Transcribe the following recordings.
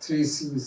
3 seas,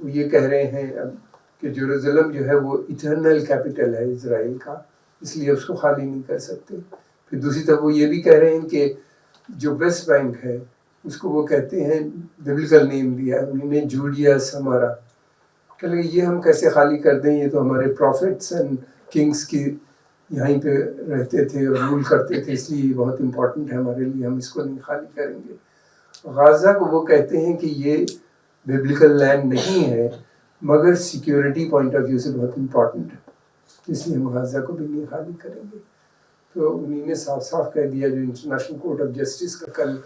وہ یہ کہہ رہے ہیں اب کہ جیروزلم جو ہے وہ ایٹرنل کیپٹل ہے اسرائیل کا، اس لیے اس کو خالی نہیں کر سکتے. پھر دوسری طرف وہ یہ بھی کہہ رہے ہیں کہ جو ویسٹ بینک ہے اس کو وہ کہتے ہیں ببلیکل نیم دیا ہے انہوں نے، جوڈیا سمارا. کہ لگے یہ ہم کیسے خالی کر دیں، یہ تو ہمارے پروفٹس اینڈ کنگس کی یہیں پہ رہتے تھے اور رول کرتے تھے، اس لیے یہ بہت امپورٹنٹ ہے ہمارے لیے، ہم اس کو نہیں خالی کریں گے. غازہ کو وہ کہتے ہیں کہ یہ ببلیکل لینڈ نہیں ہے مگر سیکیورٹی پوائنٹ آف ویو سے بہت امپورٹنٹ ہے، اس لیے ہم غازہ کو بھی نہیں خالی کریں گے. تو انہوں نے صاف صاف کہہ دیا، جو انٹرنیشنل کورٹ آف جسٹس کا کل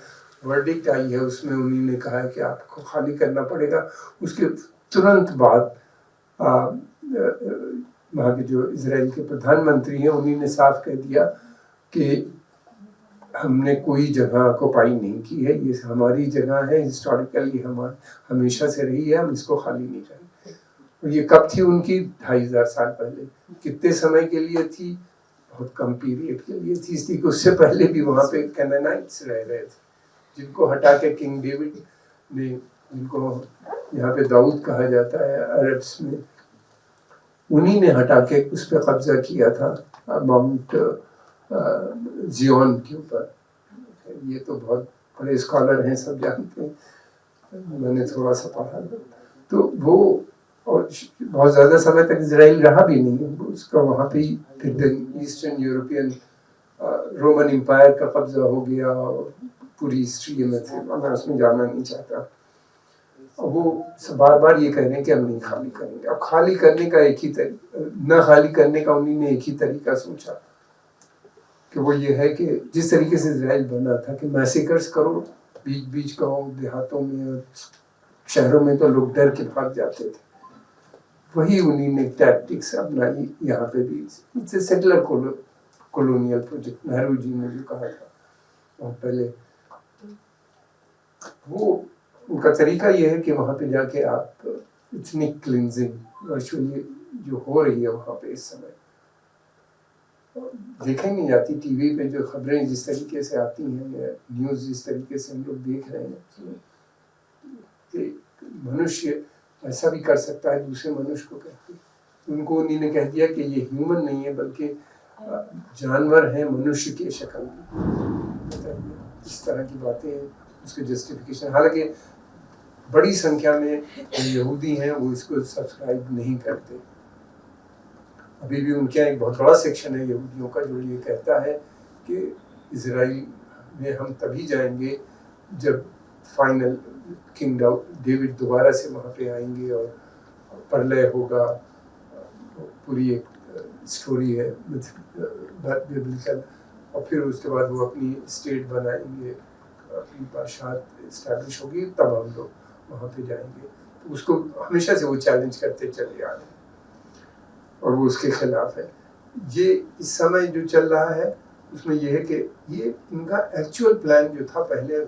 ورڈکٹ آئی ہے اس میں انہوں نے کہا ہے کہ آپ کو خالی کرنا پڑے گا. اس کے ترنت بعد وہاں کے جو اسرائیل کے پردھان منتری ہیں انہوں نے صاف کہہ دیا کہ ہم نے کوئی جگہ آکوپائی نہیں کی ہے، یہ ہماری جگہ ہے، ہسٹوریکلی ہمیشہ سے رہی ہے، ہم اس کو خالی نہیں کریں گے. اور یہ کب تھی ان کی 2500 سال پہلے. کتنے سمے کے لیے تھی؟ بہت کم پیریڈ کے لیے تھی، اس لیے کہ اس سے پہلے بھی وہاں پہ کینانائٹس رہ رہے تھے جن کو ہٹا کے کنگ ڈیوڈ نے، جن کو یہاں پہ داؤد کہا جاتا ہے عربس میں، انہی نے ہٹا کے اس پہ قبضہ کیا تھا ماؤنٹ زیون کے اوپر. یہ تو بہت بڑے اسکالر ہیں، سب جانتے ہیں، میں نے تھوڑا سا پڑھا. تو وہ اور بہت زیادہ سمے تک اسرائیل رہا بھی نہیں، اس کا وہاں پہ ہی پھر ایسٹرن یورپین رومن امپائر کا قبضہ ہو گیا. پوری ہسٹری میں تھے، میں اس میں جانا نہیں چاہتا. وہ بار بار یہ کہہ رہے ہیں کہ ہم نہیں خالی کریں گے. اب خالی کرنے کا ایک ہی طریقہ، نہ خالی کرنے کا انہوں نے ایک ہی طریقہ سوچا کہ وہ یہ ہے کہ جس طریقے سے اسرائیل بنا تھا کہ میسیکرز کرو، بیچ بیچ گاؤں دیہاتوں میں شہروں میں تو لوگ ڈر کے بھاگ جاتے تھے، وہی انہوں نے ٹیکٹکس اپنائی یہاں پہ بھی. سیٹلر کولونیل پروجیکٹ نہرو جی نے جو کہا تھا بہت پہلے، وہ ان کا طریقہ یہ ہے کہ وہاں پہ جا کے آپ ایتھنک کلینزنگ ورچولی جو ہو رہی ہے وہاں پہ اس سمے دیکھیں نہیں جاتی. ٹی وی پہ جو خبریں جس طریقے سے آتی ہیں یا نیوز جس طریقے سے ہم لوگ دیکھ رہے ہیں کہ منشیہ ایسا بھی کر سکتا ہے دوسرے منشیہ کو کہتے ہیں. ان کو انہوں نے کہہ دیا کہ یہ ہیومن نہیں ہے بلکہ جانور ہیں منشیہ کی شکل میں. اس طرح کی باتیں ہیں، اس کے جسٹیفیکیشن. حالانکہ بڑی سنکھیا میں جو یہودی ہیں وہ اس کو سبسکرائب نہیں کرتے. ابھی بھی ان کے ایک بہت بڑا سیکشن ہے یہودیوں کا جو یہ کہتا ہے کہ اسرائیل میں ہم تبھی جائیں گے جب فائنل کنگ ڈیوڈ دوبارہ سے وہاں پہ آئیں گے اور پرلے ہوگا. پوری ایک اسٹوری ہے ببلیکل. اور پھر اس کے بعد وہ اپنی اسٹیٹ بنائیں گے، اپنی بادشاہت اسٹیبلش ہوگی، تب ہم لوگ وہاں پہ جائیں گے. تو اس کو ہمیشہ سے وہ چیلنج کرتے چلے آ رہے ہیں اور وہ اس کے خلاف ہے. یہ اس سمے جو چل رہا ہے اس میں یہ ہے کہ یہ ان کا ایکچوئل پلان جو تھا پہلے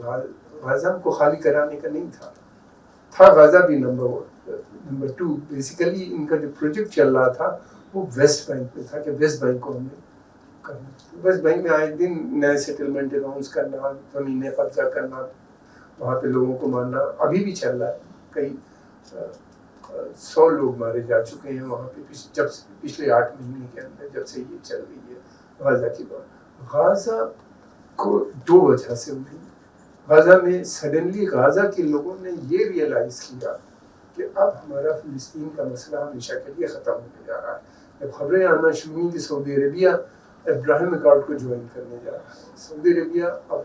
غازہ کو خالی کرانے کا نہیں تھا غازہ بھی نمبر 2. بیسیکلی ان کا جو پروجیکٹ چل رہا تھا وہ ویسٹ بینک میں تھا کہ ویسٹ بینک کو ہمیں کرنا. ویسٹ بینک میں آئے دن نئے سیٹلمنٹ اناؤنس کرنا، زمینیں قبضہ کرنا، وہاں پہ لوگوں کو مارنا ابھی بھی چل رہا ہے. کئی 100 لوگ مارے جا چکے ہیں وہاں پہ جب پچھلے 8 مہینے کے اندر جب سے یہ چل رہی ہے غازہ کی بات. غازہ کو 2 وجہ سے ہوئی. غازہ میں سڈنلی غازہ کے لوگوں نے یہ ریئلائز کیا کہ اب ہمارا فلسطین کا مسئلہ ہمیشہ کے لیے ختم ہونے جا رہا ہے. جب خبریں آنا شروع ہوئی کہ سعودی عربیہ ابراہیم اکارڈ کو جوائن کرنے جا رہا ہے، سعودی عربیہ اب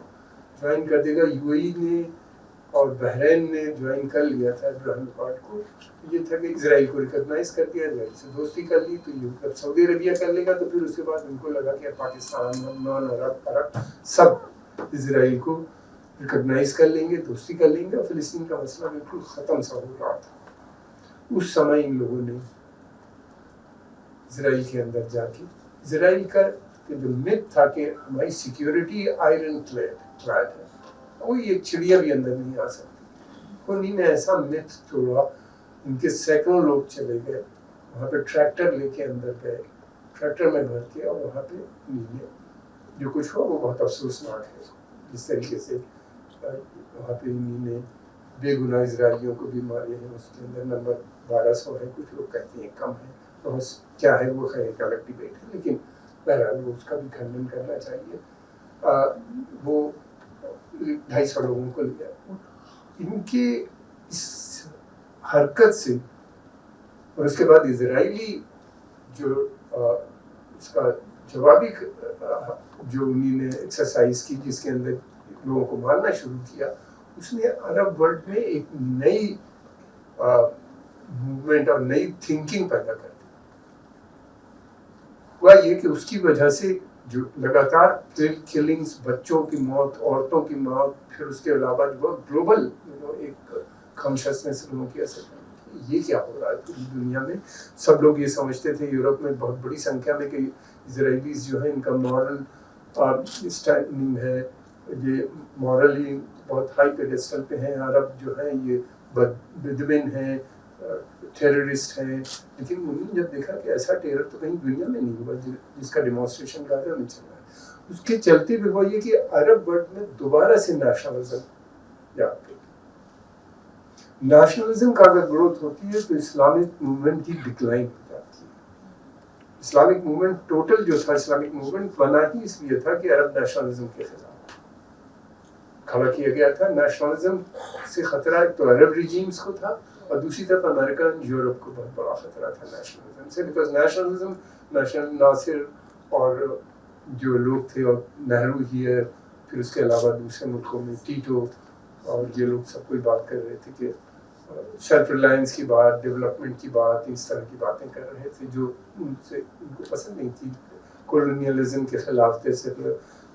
جوائن کر دے گا. یو اے ای نے اور بحرین نے جوائن کر لیا تھا ابراہیم اکارڈ کو. یہ تھا کہ اسرائیل کو ریکگنائز کر دیا، اسرائیل سے دوستی کر لی. تو یہ جب سعودی عربیہ کر لے گا تو پھر اس کے بعد ان کو لگا کہ پاکستان، نان عرب سب اسرائیل کو ریکگنائز کر لیں گے، دوستی کر لیں گے، اور فلسطین کا مسئلہ بالکل ختم سا ہو رہا تھا. اس سمے ان لوگوں نے اسرائیل کے اندر جا کے اسرائیل کا جو مت تھا کہ ہماری سیکیورٹی آئرن کلیڈ ہے، کوئی ایک چڑیا بھی اندر نہیں آ سکتی، انہوں نے ایسا مت توڑا. ان کے سینکڑوں لوگ چلے گئے وہاں پہ، ٹریکٹر لے کے اندر گئے، ٹریکٹر میں بھر کے، اور وہاں پہ انہوں نے جو کچھ ہوا وہ بہت افسوسناک ہے. جس طریقے سے وہاں پہ انہوں نے بے گناہ اسرائیلیوں کو بھی مارے ہیں، اس کے اندر نمبر 1200 ہے، کچھ لوگ کہتے ہیں کم ہے، تو کیا ہے وہ خیر ایک الگ ڈبیٹ ہے، لیکن بہرحال وہ اس کا بھی کھنڈن کرنا چاہیے۔ وہ 250 لوگوں کو لیا، ان کے اس حرکت سے اور اس کے بعد اسرائیلی جو اس کا جوابی جو انہوں نے ایکسرسائز کی جس کے اندر لوگوں کو مارنا شروع کیا، اس نے عرب ورلڈ میں ایک نئی موومنٹ اور نئی تھنکنگ پیدا کر دی۔ ہوا یہ کہ اس کی وجہ سے جو لگاتار کلنگز، بچوں کی موت، عورتوں کی موت، پھر اس کے علاوہ جو گلوبل ایک کانشسنس لوگوں کی اثر ہے، یہ کیا ہو رہا ہے پوری دنیا میں۔ سب لوگ یہ سمجھتے تھے یورپ میں بہت بڑی سنکھیا میں کہ اسرائیلیز جو ہیں ان کا مورل اسٹینڈنگ ہے، یہ مورلی بہت ہائی پیڈسٹل پہ ہیں، عرب جو ہیں یہ بدوین ہیں، ٹیررسٹ ہیں، لیکن انہوں نے جب دیکھا کہ ایسا ٹیرر تو کہیں دنیا میں نہیں ہوا جس کا ڈیمانسٹریشن غازہ میں چل رہا ہے، اس کے چلتے بھی ہوا یہ کہ عرب ورلڈ میں دوبارہ سے نیشنلزم جاگ گئی۔ نیشنلزم کا اگر گروتھ ہوتی ہے تو اسلامک موومنٹ کی ڈکلائن ہو جاتی ہے۔ اسلامک موومنٹ ٹوٹل جو تھا، اسلامک موومنٹ بنا ہی اس لیے تھا کہ عرب نیشنلزم کے خلاف کھڑا کیا گیا تھا۔ نیشنلزم سے خطرہ ایک تو عرب ریجیمز کو تھا اور دوسری طرف امریکن یورپ کو بہت بڑا خطرہ تھا نیشنلزم سے، بیکاز نیشنل ناصر اور جو لوگ تھے، اور نہرو ہی ہے، پھر اس کے علاوہ دوسرے ملکوں میں ٹیٹو اور یہ لوگ سب کوئی بات کر رہے تھے کہ سیلف ریلائنس کی بات، ڈیولپمنٹ کی بات، اس طرح کی باتیں کر رہے تھے جو ان کو پسند نہیں تھی، کولونیلزم کے خلاف تھے صرف۔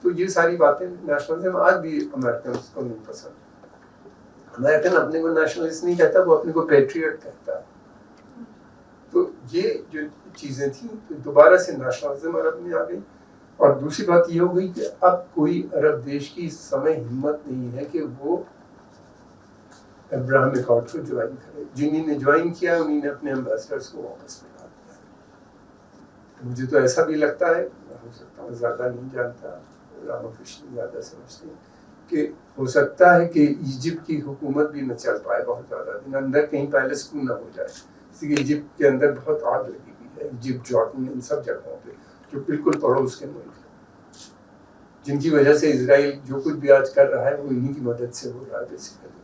تو یہ ساری باتیں نیشنلزم آج بھی امریکنس کو نہیں پسند۔ امریکن اپنے کو نیشنلسٹ نہیں کہتا، وہ اپنے کو پیٹریٹ کہتا ہے۔ تو یہ جو چیزیں تھیں دوبارہ سے نیشنلزم عرب میں آ گئی، اور دوسری بات یہ ہو گئی کہ اب کوئی عرب دیش کی اس سمے ہمت نہیں ہے کہ وہ ابراہم اکارڈ کو جوائن کرے۔ جنہوں نے جوائن کیا انہوں نے اپنے ایمبیسڈرس کو واپس بلا دیا۔ مجھے تو ایسا بھی لگتا ہے، ہو سکتا ہے زیادہ نہیں جانتا، راما کرشن زیادہ سمجھتے ہیں، کہ ہو سکتا ہے کہ ایجپٹ کی حکومت بھی نہ چل پائے بہت زیادہ دن، اندر کہیں پیلس کو نہ ہو جائے، اس لیے ایجپٹ کے اندر بہت آگ لگی ہوئی ہے، ایجپٹ، جارڈن، ان سب جگہوں پہ جو بالکل پڑوس کے ملک ہیں، جن کی وجہ سے اسرائیل جو کچھ بھی آج کر رہا ہے وہ انہی کی مدد سے ہو رہا ہے بیسیکلی۔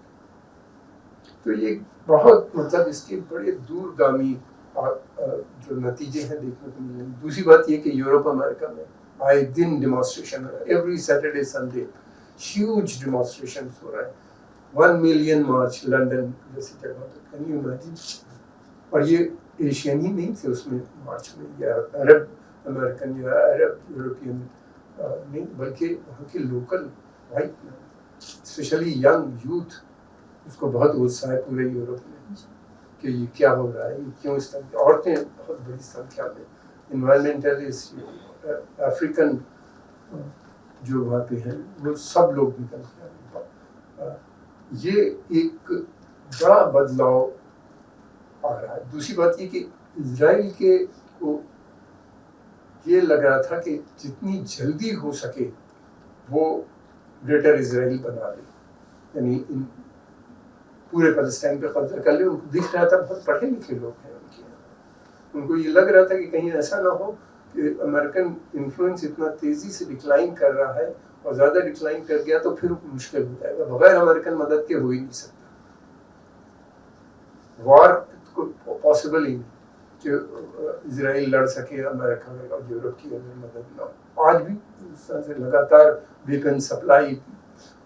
تو یہ بہت اس کے بڑے دور گامی جو نتیجے ہیں دیکھنے کو مل رہے ہیں۔ دوسری بات یہ کہ یورپ امریکہ میں آئے دن ڈیمانسٹریشن ہے، ایوری سیٹرڈے سنڈے ہیوج ڈیمانسٹریشنز ہو رہا ہے، 1 ملین مارچ لنڈن جیسی جگہ پہ، کین یو امیجن؟ اور یہ ایشین ہی نہیں تھے اس میں مارچ میں، یا عرب امریکن یا عرب یورپین نہیں، بلکہ وہاں کے لوکل وائٹ مین، اسپیشلی ینگ یوتھ، اس کو بہت غصہ ہے پورے یورپ میں کہ یہ کیا ہو رہا ہے، یہ کیوں اس طرح، عورتیں بہت بڑی سنکھیا میں، انوائرمنٹلسٹ، افریقن جو وہاں پہ ہیں وہ سب لوگ نکل کے آئے۔ یہ ایک بڑا بدلاؤ آ رہا ہے۔ دوسری بات یہ کہ اسرائیل کے کو یہ لگ رہا تھا کہ جتنی جلدی ہو سکے وہ گریٹر اسرائیل بنا لے، یعنی پورے فلسطین پہ قبضہ کر لے۔ ان کو دکھ رہا تھا، بہت پڑھے لکھے لوگ ہیں ان کے یہاں، ان کو یہ لگ رہا تھا کہ کہیں ایسا نہ ہو کہ امریکن انفلوئنس اتنا تیزی سے ڈکلائن کر رہا ہے، اور زیادہ ڈکلائن کر گیا تو پھر مشکل ہو جائے گا، بغیر امریکن مدد کے ہو ہی نہیں سکتا، وار پاسبل ہی نہیں کہ اسرائیل لڑ سکے امریکہ اور یورپ کی اگر مدد نہ ہو۔ آج بھی اس طرح سے لگاتار ویپن سپلائی،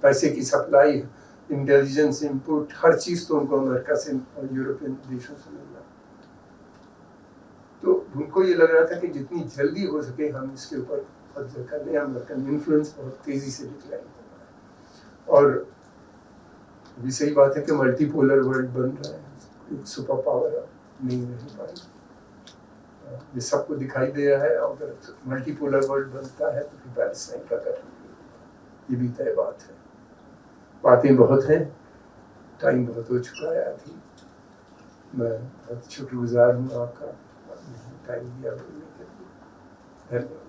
پیسے کی سپلائی، انٹیلیجنس انپوٹ، ہر چیز تو ان کو امریکہ سے اور یورپین دیشوں سے مل رہا ہے۔ تو ان کو یہ لگ رہا تھا کہ جتنی جلدی ہو سکے ہم اس کے اوپر قبضہ کر لیں، امریکن انفلوئنس بہت تیزی سے ڈکلائن ہو رہا ہے، اور بھی صحیح بات ہے کہ ملٹی پولر ورلڈ بن رہا ہے، ایک سپر پاور نہیں رہ پائی، یہ سب کو دکھائی دے رہا ہے۔ اگر ملٹی پولر ورلڈ بنتا ہے تو پھر پیلسٹائن کا قتل یہ بھی طے بات ہے۔ باتیں بہت ہیں، ٹائم بہت ہو چکا ہے، آتی میں بہت شکر گزار ہوں آپ کا، ٹائم دیا بولنے کے لیے، دھنیہ واد۔